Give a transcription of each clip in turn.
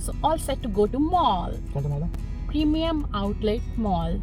So all set to go to mall. कौन सा mall है? Premium Outlet Mall.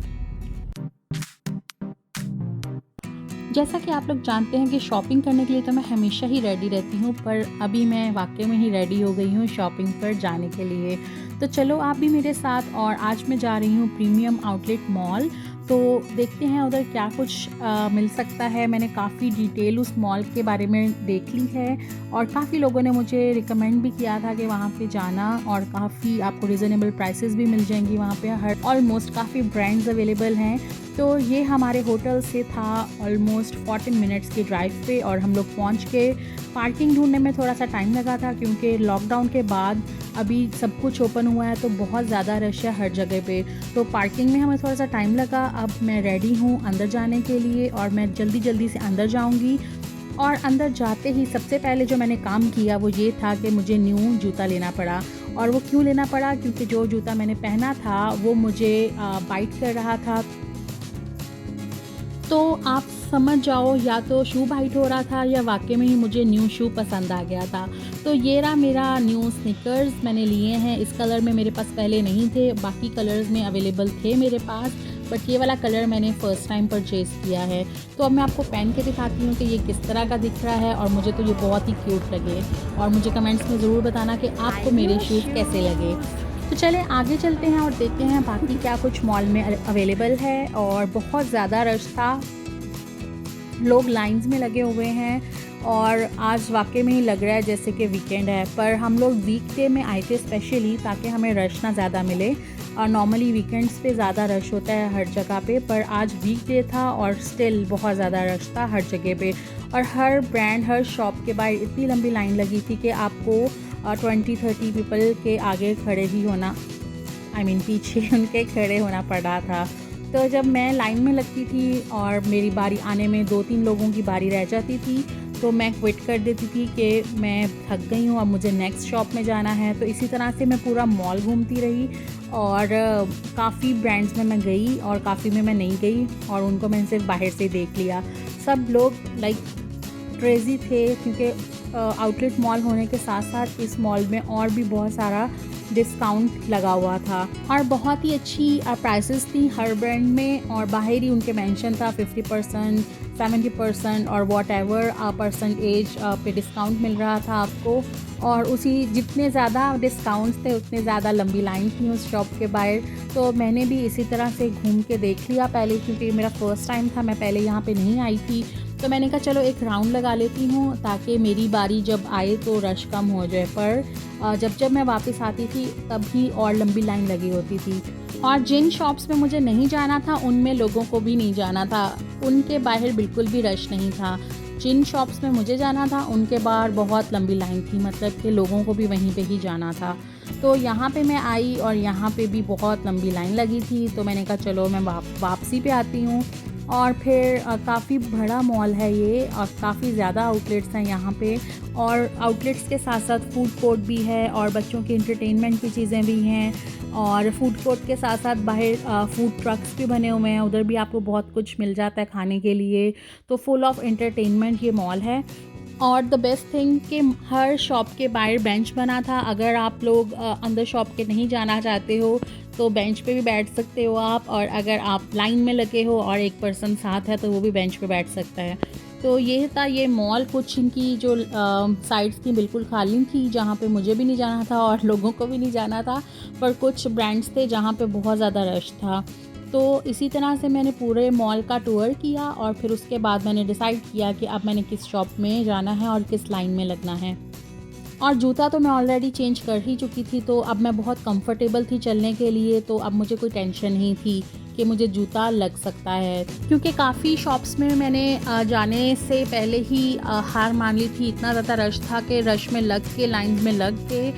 जैसा कि आप लोग जानते हैं कि शॉपिंग करने के लिए तो मैं हमेशा ही रेडी रहती हूँ, पर अभी मैं वाकई में ही रेडी हो गई हूँ शॉपिंग पर जाने के लिए। तो चलो आप भी मेरे साथ, और आज मैं जा रही हूँ प्रीमियम आउटलेट मॉल। तो देखते हैं उधर क्या कुछ मिल सकता है। मैंने काफ़ी डिटेल उस मॉल के बारे में देख ली है, और काफ़ी लोगों ने मुझे रिकमेंड भी किया था कि वहाँ पे जाना, और काफ़ी आपको रिजनेबल प्राइसेस भी मिल जाएंगी वहाँ पे। हर ऑलमोस्ट काफ़ी ब्रांड्स अवेलेबल हैं। तो ये हमारे होटल से था ऑलमोस्ट 40 मिनट्स की ड्राइव पे, और हम लोग पहुँच के पार्किंग ढूंढने में थोड़ा सा टाइम लगा था, क्योंकि लॉकडाउन के बाद अभी सब कुछ ओपन हुआ है तो बहुत ज़्यादा रश है हर जगह पे। तो पार्किंग में हमें थोड़ा सा टाइम लगा। अब मैं रेडी हूँ अंदर जाने के लिए, और मैं जल्दी जल्दी से अंदर जाऊँगी। और अंदर जाते ही सबसे पहले जो मैंने काम किया वो ये था कि मुझे न्यू जूता लेना पड़ा। और वो क्यों लेना पड़ा? क्योंकि जो जूता मैंने पहना था वो मुझे बाइट कर रहा था। तो आप समझ जाओ, या तो शू बाइट हो रहा था या वाकई में ही मुझे न्यू शू पसंद आ गया था। तो ये रहा मेरा न्यू स्नीकर्स मैंने लिए हैं। इस कलर में मेरे पास पहले नहीं थे, बाकी कलर्स में अवेलेबल थे मेरे पास, बट ये वाला कलर मैंने फ़र्स्ट टाइम परचेज़ किया है। तो अब मैं आपको पहन के दिखाती हूँ कि ये किस तरह का दिख रहा है, और मुझे तो ये बहुत ही क्यूट लगे। और मुझे कमेंट्स में ज़रूर बताना कि आपको मेरे शूज़ कैसे लगे। तो चलें आगे चलते हैं और देखते हैं बाकी क्या कुछ मॉल में अवेलेबल है। और बहुत ज़्यादा रश था, लोग लाइंस में लगे हुए हैं, और आज वाकई में ही लग रहा है जैसे कि वीकेंड है। पर हम लोग वीकडे में आए थे स्पेशली ताकि हमें रश ना ज़्यादा मिले। और नॉर्मली वीकेंड्स पे ज़्यादा रश होता है हर जगह पे, पर आज वीकडे था और स्टिल बहुत ज़्यादा रश था हर जगह पे। और हर ब्रांड, हर शॉप के बाहर इतनी लंबी लाइन लगी थी कि आपको 20-30 पीपल के आगे खड़े ही होना, पीछे उनके खड़े होना पड़ रहा था। तो जब मैं लाइन में लगती थी और मेरी बारी आने में 2-3 लोगों की बारी रह जाती थी, तो मैं क्विट कर देती थी कि मैं थक गई हूँ, अब मुझे नेक्स्ट शॉप में जाना है। तो इसी तरह से मैं पूरा मॉल घूमती रही, और काफ़ी ब्रांड्स में मैं गई और काफ़ी में मैं नहीं गई, और उनको मैंने सिर्फ बाहर से देख लिया। सब लोग लाइक क्रेज़ी थे, क्योंकि आउटलेट मॉल होने के साथ साथ इस मॉल में और भी बहुत सारा डिस्काउंट लगा हुआ था, और बहुत ही अच्छी प्राइसेस थी हर ब्रांड में। और बाहर ही उनके मेंशन था 50%, 70% और वॉट एवर परसेंटेज पे डिस्काउंट मिल रहा था आपको। और उसी जितने ज़्यादा डिस्काउंट्स थे उतने ज़्यादा लंबी लाइन थी उस शॉप के बाहर। तो मैंने भी इसी तरह से घूम के देख लिया पहले, क्योंकि मेरा फ़र्स्ट टाइम था, मैं पहले यहाँ पे नहीं आई थी। तो मैंने कहा चलो एक राउंड लगा लेती हूँ ताकि मेरी बारी जब आए तो रश कम हो जाए। पर जब मैं वापस आती थी तब भी और लंबी लाइन लगी होती थी। और जिन शॉप्स में मुझे नहीं जाना था उनमें लोगों को भी नहीं जाना था, उनके बाहर बिल्कुल भी रश नहीं था। जिन शॉप्स में मुझे जाना था उनके बाहर बहुत लंबी लाइन थी, मतलब कि लोगों को भी वहीं पे ही जाना था। तो यहाँ पे मैं आई और यहाँ पे भी बहुत लंबी लाइन लगी थी। तो मैंने कहा चलो मैं वापसी पे आती हूँ। और फिर काफ़ी बड़ा मॉल है ये, और काफ़ी ज़्यादा आउटलेट्स हैं यहाँ पे। और आउटलेट्स के साथ साथ फूड कोर्ट भी है, और बच्चों की एंटरटेनमेंट की चीज़ें भी हैं। और फूड कोर्ट के साथ साथ बाहर फूड ट्रक्स भी बने हुए हैं, उधर भी आपको बहुत कुछ मिल जाता है खाने के लिए। तो फुल ऑफ एंटरटेनमेंट ये मॉल है। और द बेस्ट थिंग कि हर शॉप के बाहर बेंच बना था। अगर आप लोग अंदर शॉप के नहीं जाना चाहते हो तो बेंच पे भी बैठ सकते हो आप, और अगर आप लाइन में लगे हो और एक पर्सन साथ है तो वो भी बेंच पे बैठ सकता है। तो ये था ये मॉल। कुछ इनकी जो साइड्स थी बिल्कुल खाली थी, जहाँ पे मुझे भी नहीं जाना था और लोगों को भी नहीं जाना था, पर कुछ ब्रांड्स थे जहाँ पे बहुत ज़्यादा रश था। तो इसी तरह से मैंने पूरे मॉल का टूर किया, और फिर उसके बाद मैंने डिसाइड किया कि अब मैंने किस शॉप में जाना है और किस लाइन में लगना है। और जूता तो मैं ऑलरेडी चेंज कर ही चुकी थी, तो अब मैं बहुत कंफर्टेबल थी चलने के लिए। तो अब मुझे कोई टेंशन नहीं थी कि मुझे जूता लग सकता है, क्योंकि काफ़ी शॉप्स में मैंने जाने से पहले ही हार मान ली थी। इतना ज़्यादा रश था कि रश में लग के, लाइन में लग के,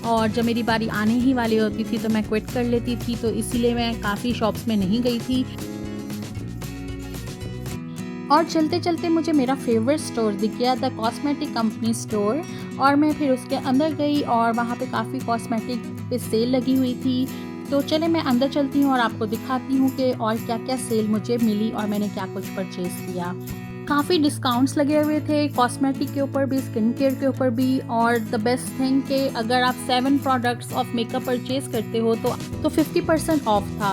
और जब मेरी बारी आने ही वाली होती थी तो मैं क्विट कर लेती थी। तो इसीलिए मैं काफ़ी शॉप्स में नहीं गई थी। और चलते चलते मुझे मेरा फेवरेट स्टोर दिख गया, द कॉस्मेटिक कंपनी स्टोर। और मैं फिर उसके अंदर गई, और वहाँ पे काफ़ी कॉस्मेटिक पे सेल लगी हुई थी। तो चले मैं अंदर चलती हूँ और आपको दिखाती हूँ कि और क्या क्या सेल मुझे मिली और मैंने क्या कुछ परचेज़ किया। काफ़ी डिस्काउंट्स लगे हुए थे कॉस्मेटिक के ऊपर भी, स्किन केयर के ऊपर भी। और द बेस्ट थिंग कि अगर आप 7 प्रोडक्ट्स ऑफ मेकअप परचेज़ करते हो तो 50% ऑफ था।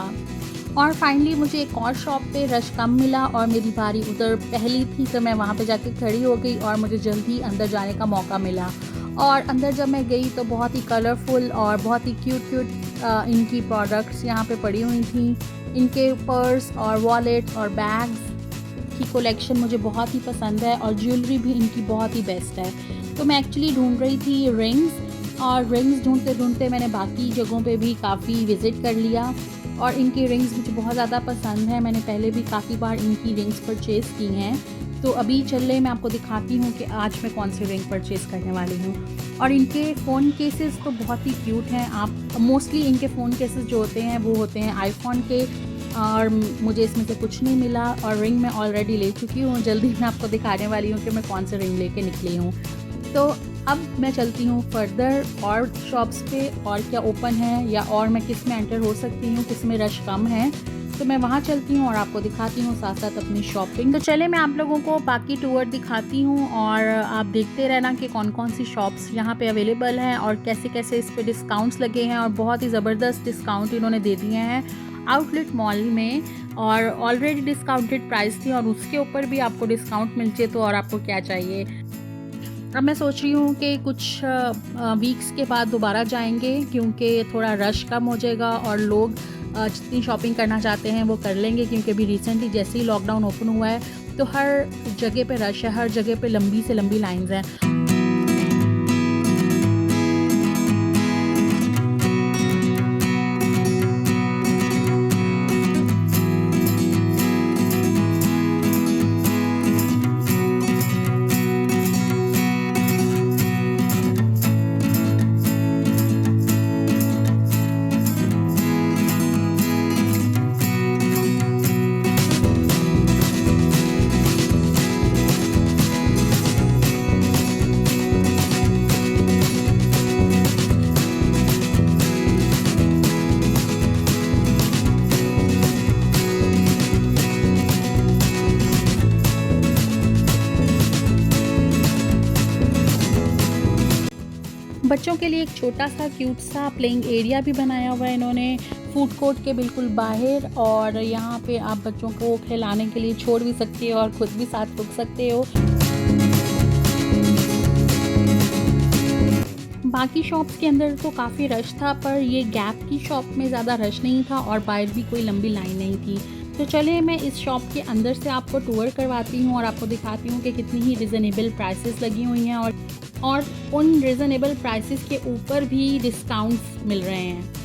और फाइनली मुझे एक और शॉप पे रश कम मिला और मेरी बारी उधर पहली थी, तो मैं वहाँ पे जाके खड़ी हो गई और मुझे जल्दी अंदर जाने का मौका मिला। और अंदर जब मैं गई तो बहुत ही कलरफुल और बहुत ही क्यूट इनकी प्रोडक्ट्स यहाँ पे पड़ी हुई थी। इनके पर्स और वॉलेट्स और बैग्स की कलेक्शन मुझे बहुत ही पसंद है और ज्वेलरी भी इनकी बहुत ही बेस्ट है। तो मैं एक्चुअली ढूंढ रही थी रिंग्स, और रिंग्स ढूंढते ढूंढते मैंने बाकी जगहों पे भी काफ़ी विज़िट कर लिया। और इनकी रिंग्स मुझे बहुत ज़्यादा पसंद है, मैंने पहले भी काफ़ी बार इनकी रिंग्स परचेज़ की हैं। तो अभी चलिए मैं आपको दिखाती हूँ कि आज मैं कौन सी रिंग परचेज़ करने वाली हूँ। और इनके फ़ोन केसेस तो बहुत ही क्यूट हैं। आप मोस्टली इनके फ़ोन केसेस जो होते हैं वो होते हैं आईफोन के, और मुझे इसमें से कुछ नहीं मिला। और रिंग मैं ऑलरेडी ले चुकी हूँ, जल्दी मैं आपको दिखाने वाली हूँ कि मैं कौन सी रिंग लेके निकली हूँ। तो अब मैं चलती हूँ फर्दर और शॉप्स पे, और क्या ओपन है या और मैं किस में एंटर हो सकती हूँ, किस में रश कम है, तो मैं वहाँ चलती हूँ और आपको दिखाती हूँ साथ साथ अपनी शॉपिंग। तो चले मैं आप लोगों को बाकी टूर दिखाती हूँ और आप देखते रहना कि कौन कौन सी शॉप्स यहाँ पे अवेलेबल हैं और कैसे कैसे इस पे डिस्काउंट्स लगे हैं। और बहुत ही ज़बरदस्त डिस्काउंट इन्होंने दे दिए हैं आउटलेट मॉल में, और ऑलरेडी डिस्काउंटेड प्राइस थी और उसके ऊपर भी आपको डिस्काउंट मिल जाए तो और आपको क्या चाहिए। अब मैं सोच रही हूँ कि कुछ वीक्स के बाद दोबारा जाएंगे, क्योंकि थोड़ा रश कम हो जाएगा और लोग जितनी शॉपिंग करना चाहते हैं वो कर लेंगे। क्योंकि अभी रिसेंटली जैसे ही लॉकडाउन ओपन हुआ है तो हर जगह पे रश है, हर जगह पे लंबी से लंबी लाइंस हैं। बच्चों के लिए एक छोटा सा क्यूट सा प्लेइंग एरिया भी बनाया हुआ है इन्होंने फूड कोर्ट के बिल्कुल बाहर। और यहाँ पे आप बच्चों को खिलाने के लिए छोड़ भी सकते हो और ख़ुद भी साथ रुक सकते हो। बाकी शॉप्स के अंदर तो काफ़ी रश था, पर ये गैप की शॉप में ज़्यादा रश नहीं था और बाहर भी कोई लंबी लाइन नहीं थी। तो चलिए मैं इस शॉप के अंदर से आपको टूर करवाती हूँ और आपको दिखाती हूँ कि कितनी ही रिजनेबल प्राइसेस लगी हुई हैं और उन रिजनेबल प्राइसेस के ऊपर भी डिस्काउंट्स मिल रहे हैं।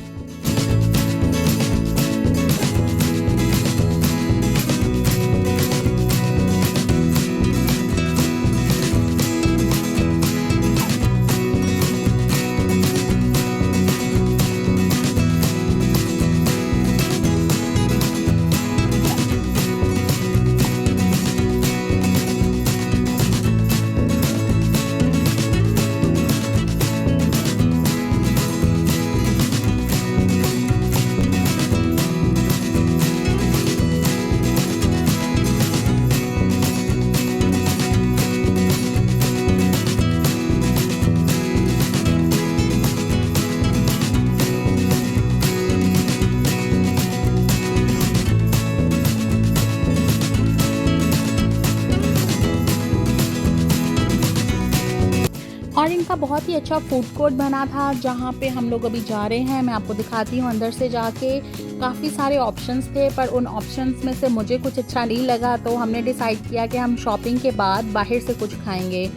और इनका बहुत ही अच्छा फूड कोर्ट बना था जहाँ पे हम लोग अभी जा रहे हैं। मैं आपको दिखाती हूँ अंदर से जाके। काफ़ी सारे ऑप्शंस थे, पर उन ऑप्शंस में से मुझे कुछ अच्छा नहीं लगा, तो हमने डिसाइड किया कि हम शॉपिंग के बाद बाहर से कुछ खाएंगे।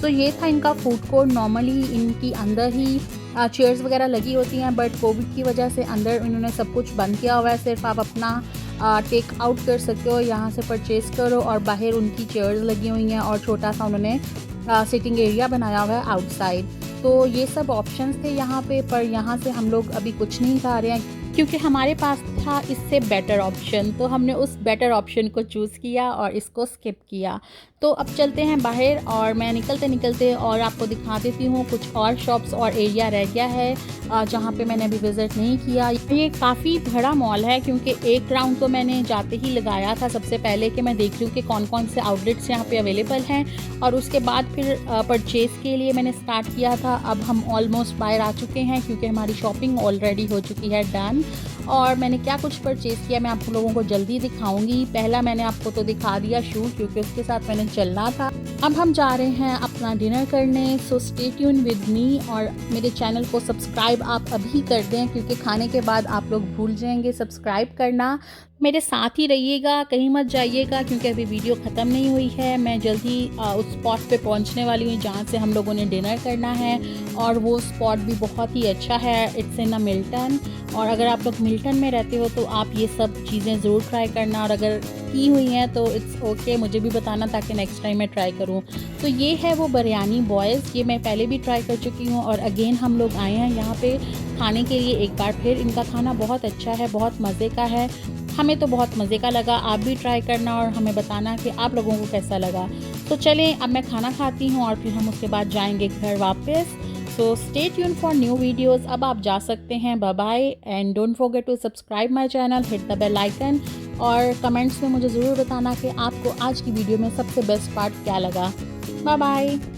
तो ये था इनका फूड कोर्ट। नॉर्मली इनकी अंदर ही चेयर्स वगैरह लगी होती हैं, बट कोविड की वजह से अंदर इन्होंने सब कुछ बंद किया हुआ है। सिर्फ आप अपना टेक आउट कर सकते हो, यहाँ से परचेज़ करो, और बाहर उनकी चेयर्स लगी हुई हैं और छोटा सा उन्होंने सिटिंग एरिया बनाया हुआ है आउटसाइड। तो ये सब ऑप्शंस थे यहाँ पे, पर यहाँ से हम लोग अभी कुछ नहीं खा रहे हैं क्योंकि हमारे पास था इससे बेटर ऑप्शन। तो हमने उस बेटर ऑप्शन को चूज़ किया और इसको स्किप किया। तो अब चलते हैं बाहर और मैं निकलते निकलते और आपको दिखा देती हूँ कुछ और शॉप्स और एरिया रह गया है जहाँ पे मैंने अभी विज़िट नहीं किया। ये काफ़ी बड़ा मॉल है क्योंकि एक राउंड तो मैंने जाते ही लगाया था सबसे पहले कि मैं देख रही हूँ कि कौन कौन से आउटलेट्स यहाँ पे अवेलेबल हैं, और उसके बाद फिर परचेज़ के लिए मैंने स्टार्ट किया था। अब हम ऑलमोस्ट बाहर आ चुके हैं क्योंकि हमारी शॉपिंग ऑलरेडी हो चुकी है डन। और मैंने क्या कुछ परचेज़ किया मैं आप लोगों को जल्दी दिखाऊंगी। पहला मैंने आपको तो दिखा दिया शूज़ क्योंकि उसके साथ मैंने चलना था। अब हम जा रहे हैं अपना डिनर करने, सो स्टे ट्यून विद मी और मेरे चैनल को सब्सक्राइब आप अभी कर दें क्योंकि खाने के बाद आप लोग भूल जाएंगे सब्सक्राइब करना। मेरे साथ ही रहिएगा, कहीं मत जाइएगा क्योंकि अभी वीडियो ख़त्म नहीं हुई है। मैं जल्दी उस स्पॉट पे पहुंचने वाली हूँ जहाँ से हम लोगों ने डिनर करना है, और वो स्पॉट भी बहुत ही अच्छा है। इट्स इन अ मिल्टन, और अगर आप लोग मिल्टन में रहते हो तो आप ये सब चीज़ें ज़रूर ट्राई करना, और अगर की हुई हैं तो इट्स ओके मुझे भी बताना ताकि नेक्स्ट टाइम मैं ट्राई करूँ। तो ये है वो बिरयानी बॉयज़, ये मैं पहले भी ट्राई कर चुकी हूँ और अगेन हम लोग आए हैं यहाँ पे खाने के लिए एक बार फिर। इनका खाना बहुत अच्छा है, बहुत मज़े का है, हमें तो बहुत मज़े का लगा। आप भी ट्राई करना और हमें बताना कि आप लोगों को कैसा लगा। तो चलें अब मैं खाना खाती हूँ और फिर हम उसके बाद जाएंगे घर वापस। So stay tune for new videos. अब आप जा सकते हैं। Bye bye and don't forget to subscribe my channel, hit the bell icon, और कमेंट्स में मुझे ज़रूर बताना कि आपको आज की वीडियो में सबसे बेस्ट पार्ट क्या लगा। Bye bye.